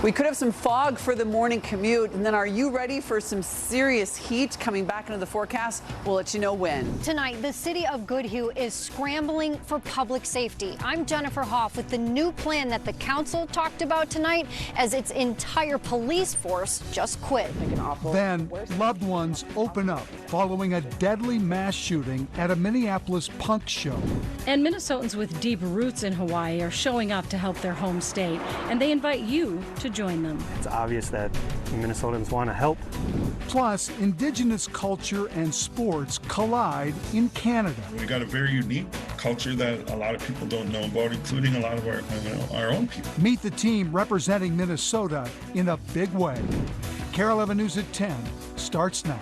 We could have some fog for the morning commute, and then are you ready for some serious heat coming back into the forecast? We'll let you know when. Tonight, the city of Goodhue is scrambling for public safety. I'm Jennifer Hoff with the new plan that the council talked about tonight as its entire police force just quit. Then loved ones open up following a deadly mass shooting at a Minneapolis punk show. And Minnesotans with deep roots in Hawaii are showing up to help their home state, and they invite you to join them. It's obvious that Minnesotans want to help. Plus, indigenous culture and sports collide in Canada. We got a very unique culture that a lot of people don't know about, including a lot of our own people. Meet the team representing Minnesota in a big way. KARE 11 News at 10 starts now.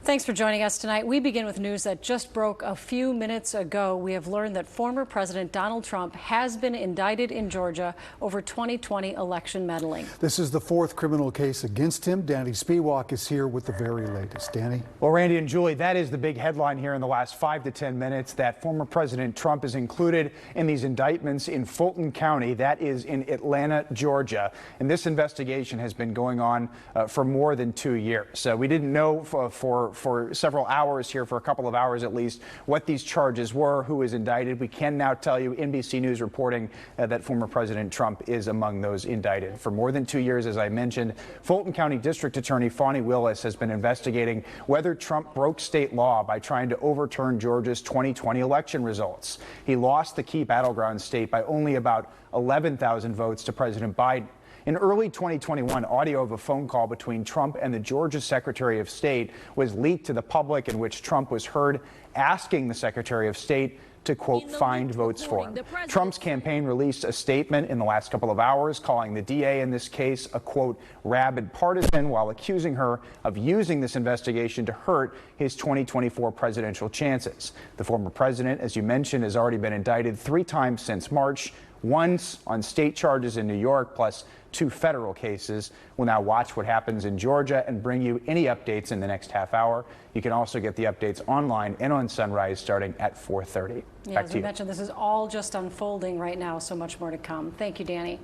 Thanks for joining us tonight. We begin with news that just broke a few minutes ago. We have learned that former President Donald Trump has been indicted in Georgia over 2020 election meddling. This is the fourth criminal case against him. Danny Spiewak is here with the very latest. Danny? Well, Randy and Julie, that is the big headline here in the last 5 to 10 minutes, that former President Trump is included in these indictments in Fulton County. That is in Atlanta, Georgia. And this investigation has been going on for more than 2 years. We didn't know for several hours here, for a couple of hours at least, what these charges were, who is indicted. We can now tell you, NBC News reporting that former President Trump is among those indicted. For more than 2 years, as I mentioned, Fulton County District Attorney Fani Willis has been investigating whether Trump broke state law by trying to overturn Georgia's 2020 election results. He lost the key battleground state by only about 11,000 votes to President Biden. In early 2021, audio of a phone call between Trump and the Georgia Secretary of State was leaked to the public, in which Trump was heard asking the Secretary of State to, quote, find votes for him. Trump's campaign released a statement in the last couple of hours calling the DA in this case a, quote, rabid partisan, while accusing her of using this investigation to hurt his 2024 presidential chances. The former president, as you mentioned, has already been indicted 3 times since March, once on state charges in New York, plus 2 federal cases. We'll now watch what happens in Georgia and bring you any updates in the next half hour. You can also get the updates online and on Sunrise starting at 4:30. Yeah, as we mentioned, this is all just unfolding right now, so much more to come. Thank you, Danny.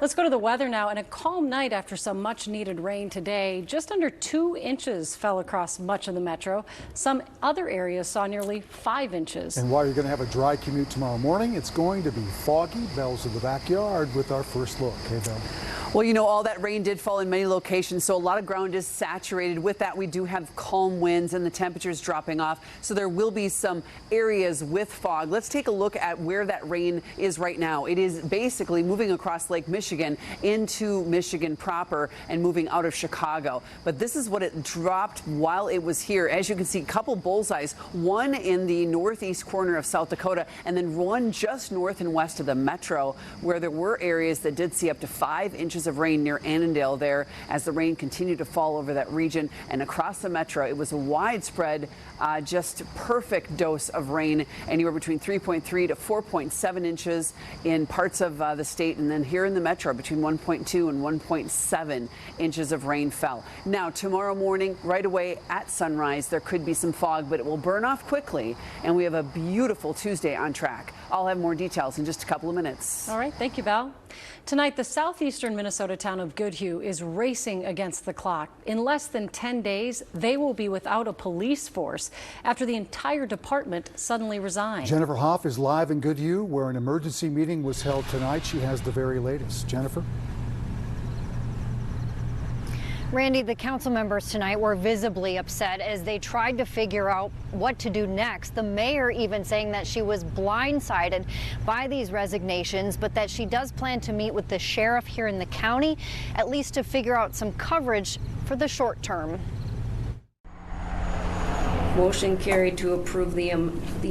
Let's go to the weather now. And a calm night after some much needed rain today. Just under 2 inches fell across much of the metro. Some other areas saw nearly 5 inches. And while you're going to have a dry commute tomorrow morning, it's going to be foggy. Bells of the backyard with our first look. Hey, Belle. Well, you know, all that rain did fall in many locations, so a lot of ground is saturated. With that, we do have calm winds and the temperatures dropping off, so there will be some areas with fog. Let's take a look at where that rain is right now. It is basically moving across Lake Michigan into Michigan proper and moving out of Chicago. But this is what it dropped while it was here. As you can see, a couple bullseyes, one in the northeast corner of South Dakota, and then one just north and west of the metro, where there were areas that did see up to 5 inches of rain near Annandale there as the rain continued to fall over that region and across the metro. It was a widespread, just perfect dose of rain, anywhere between 3.3 to 4.7 inches in parts of the state, and then here in the metro between 1.2 and 1.7 inches of rain fell. Now tomorrow morning, right away at sunrise, there could be some fog, but it will burn off quickly, and we have a beautiful Tuesday on track. I'll have more details in just a couple of minutes. All right, thank you, Val. Tonight, the southeastern Minnesota town of Goodhue is racing against the clock. In less than 10 days, they will be without a police force after the entire department suddenly resigned. Jennifer Hoff is live in Goodhue, where an emergency meeting was held tonight. She has the very latest. Jennifer? Randy, the council members tonight were visibly upset as they tried to figure out what to do next. The mayor even saying that she was blindsided by these resignations, but that she does plan to meet with the sheriff here in the county, at least to figure out some coverage for the short term. Motion carried to approve the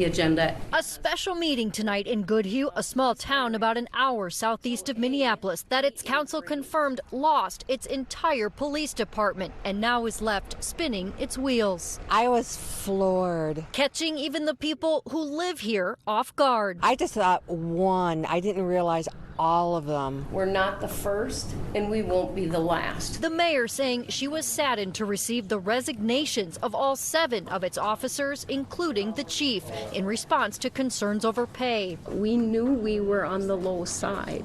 agenda. A special meeting tonight in Goodhue, a small town about an hour southeast of Minneapolis, that its council confirmed lost its entire police department and now is left spinning its wheels. I was floored. Catching even the people who live here off guard. I just thought I didn't realize all of them. We're not the first, and we won't be the last. The mayor saying she was saddened to receive the resignations of all 7 of its officers, including the chief, in response to concerns over pay. We knew we were on the low side,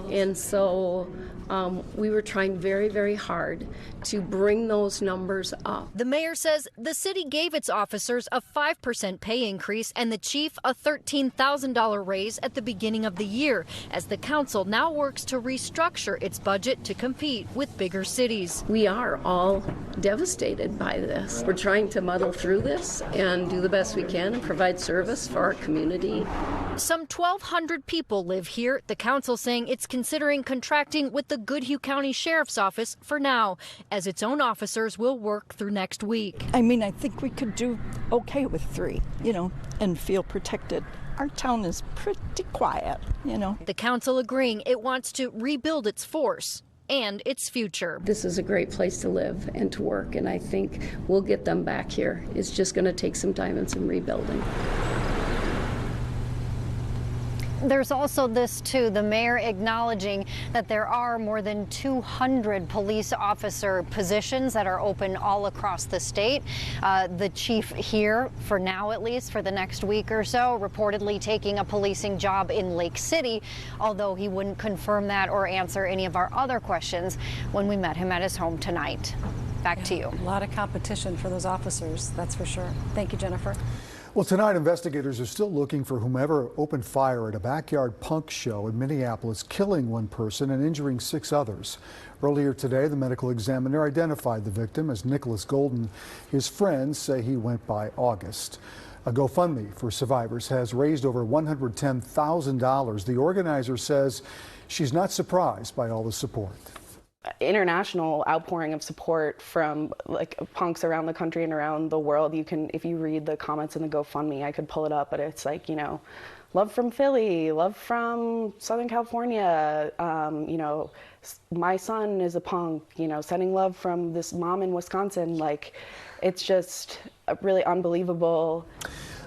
and so we were trying very, very hard to bring those numbers up. The mayor says the city gave its officers a 5% pay increase and the chief a $13,000 raise at the beginning of the year, as the council now works to restructure its budget to compete with bigger cities. We are all devastated by this. We're trying to muddle through this and do the best we can and provide service for our community. Some 1,200 people live here. The council saying it's considering contracting with the Goodhue County Sheriff's Office for now, as its own officers will work through next week. I mean, I think we could do okay with 3, and feel protected. Our town is pretty quiet, The council agreeing it wants to rebuild its force and its future. This is a great place to live and to work, and I think we'll get them back here. It's just going to take some time and some rebuilding. There's also this, too, the mayor acknowledging that there are more than 200 police officer positions that are open all across the state. The chief here, for now at least, for the next week or so, reportedly taking a policing job in Lake City, although he wouldn't confirm that or answer any of our other questions when we met him at his home tonight. Back to you. A lot of competition for those officers, that's for sure. Thank you, Jennifer. Well, tonight investigators are still looking for whomever opened fire at a backyard punk show in Minneapolis, killing 1 person and injuring 6 others. Earlier today, the medical examiner identified the victim as Nicholas Golden. His friends say he went by August. A GoFundMe for survivors has raised over $110,000. The organizer says she's not surprised by all the support. International outpouring of support from punks around the country and around the world. You can, if you read the comments in the GoFundMe, I could pull it up, but it's love from Philly, love from Southern California, my son is a punk, sending love from this mom in Wisconsin. It's just really unbelievable.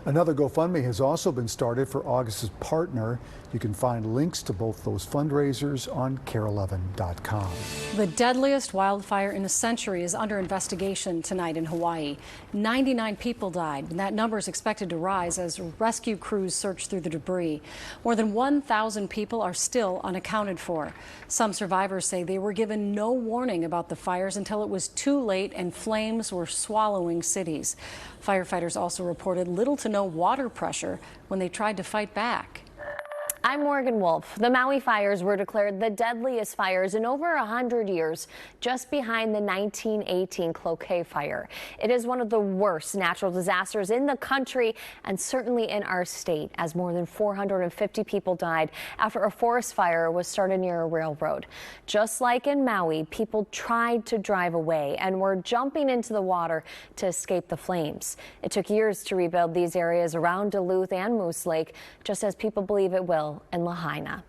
Another GoFundMe has also been started for August's partner. You can find links to both those fundraisers on KARE11.com. The deadliest wildfire in a century is under investigation tonight in Hawaii. 99 people died, and that number is expected to rise as rescue crews search through the debris. More than 1,000 people are still unaccounted for. Some survivors say they were given no warning about the fires until it was too late and flames were swallowing cities. Firefighters also reported little to no water pressure when they tried to fight back. I'm Morgan Wolf. The Maui fires were declared the deadliest fires in over 100 years, just behind the 1918 Cloquet fire. It is one of the worst natural disasters in the country and certainly in our state, as more than 450 people died after a forest fire was started near a railroad. Just like in Maui, people tried to drive away and were jumping into the water to escape the flames. It took years to rebuild these areas around Duluth and Moose Lake, just as people believe it will in Lahaina.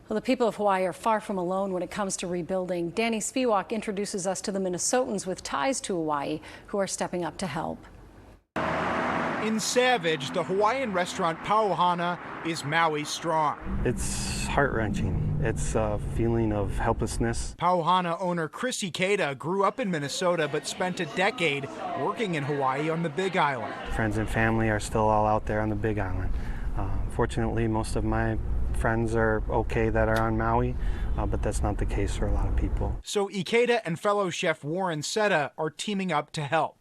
Well, the people of Hawaii are far from alone when it comes to rebuilding. Danny Spiewak introduces us to the Minnesotans with ties to Hawaii who are stepping up to help. In Savage, the Hawaiian restaurant Pauhana is Maui strong. It's heart-wrenching. It's a feeling of helplessness. Pauhana owner Chris Ikeda grew up in Minnesota but spent a decade working in Hawaii on the Big Island. Friends and family are still all out there on the Big Island. Fortunately, most of my friends are okay that are on Maui, but that's not the case for a lot of people. So Ikeda and fellow chef Warren Seta are teaming up to help.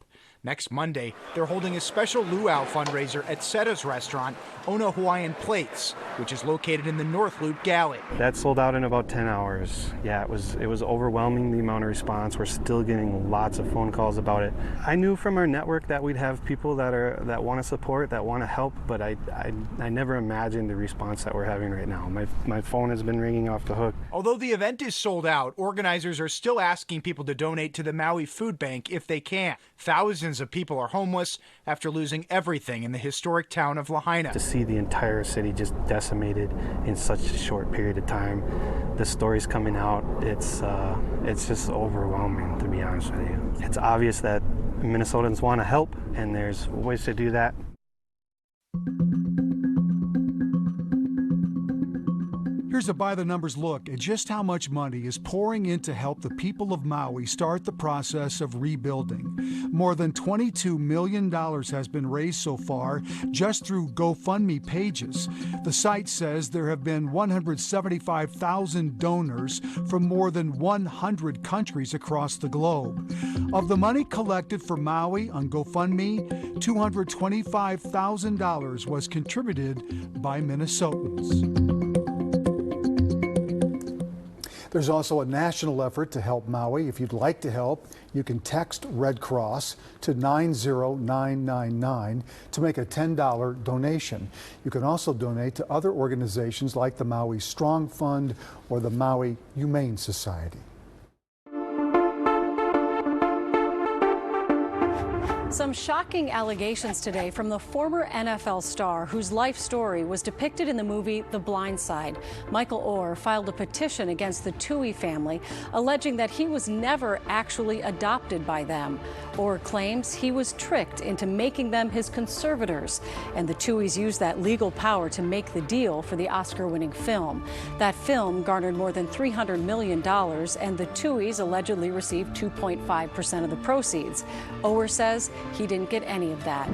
Next Monday, they're holding a special luau fundraiser at Seta's restaurant, Ona Hawaiian Plates, which is located in the North Loop Galley. That sold out in about 10 hours. Yeah, it was overwhelming, the amount of response. We're still getting lots of phone calls about it. I knew from our network that we'd have people that want to support, that want to help, but I never imagined the response that we're having right now. My phone has been ringing off the hook. Although the event is sold out, organizers are still asking people to donate to the Maui Food Bank if they can. Thousands of people are homeless after losing everything in the historic town of Lahaina. To see the entire city just decimated in such a short period of time, the stories coming out, it's just overwhelming, to be honest with you. It's obvious that Minnesotans want to help, and there's ways to do that. Here's a by-the-numbers look at just how much money is pouring in to help the people of Maui start the process of rebuilding. More than $22 million has been raised so far just through GoFundMe pages. The site says there have been 175,000 donors from more than 100 countries across the globe. Of the money collected for Maui on GoFundMe, $225,000 was contributed by Minnesotans. There's also a national effort to help Maui. If you'd like to help, you can text Red Cross to 90999 to make a $10 donation. You can also donate to other organizations like the Maui Strong Fund or the Maui Humane Society. Some shocking allegations today from the former NFL star whose life story was depicted in the movie The Blind Side. Michael Orr filed a petition against the Tui family, alleging that he was never actually adopted by them. Orr claims he was tricked into making them his conservators, and the Tuis used that legal power to make the deal for the Oscar-winning film. That film garnered more than $300 million, and the Tuis allegedly received 2.5% of the proceeds. Orr says he didn't get any of that.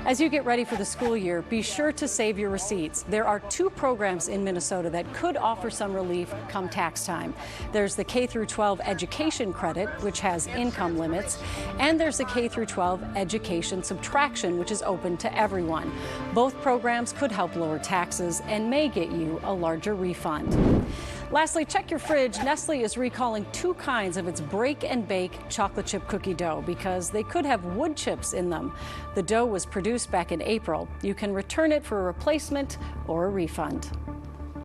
As you get ready for the school year, be sure to save your receipts. There are 2 programs in Minnesota that could offer some relief come tax time. There's the K-12 education credit, which has income limits, and there's the K-12 education subtraction, which is open to everyone. Both programs could help lower taxes and may get you a larger refund. Lastly, check your fridge. Nestle is recalling 2 kinds of its Break and Bake chocolate chip cookie dough because they could have wood chips in them. The dough was produced back in April. You can return it for a replacement or a refund.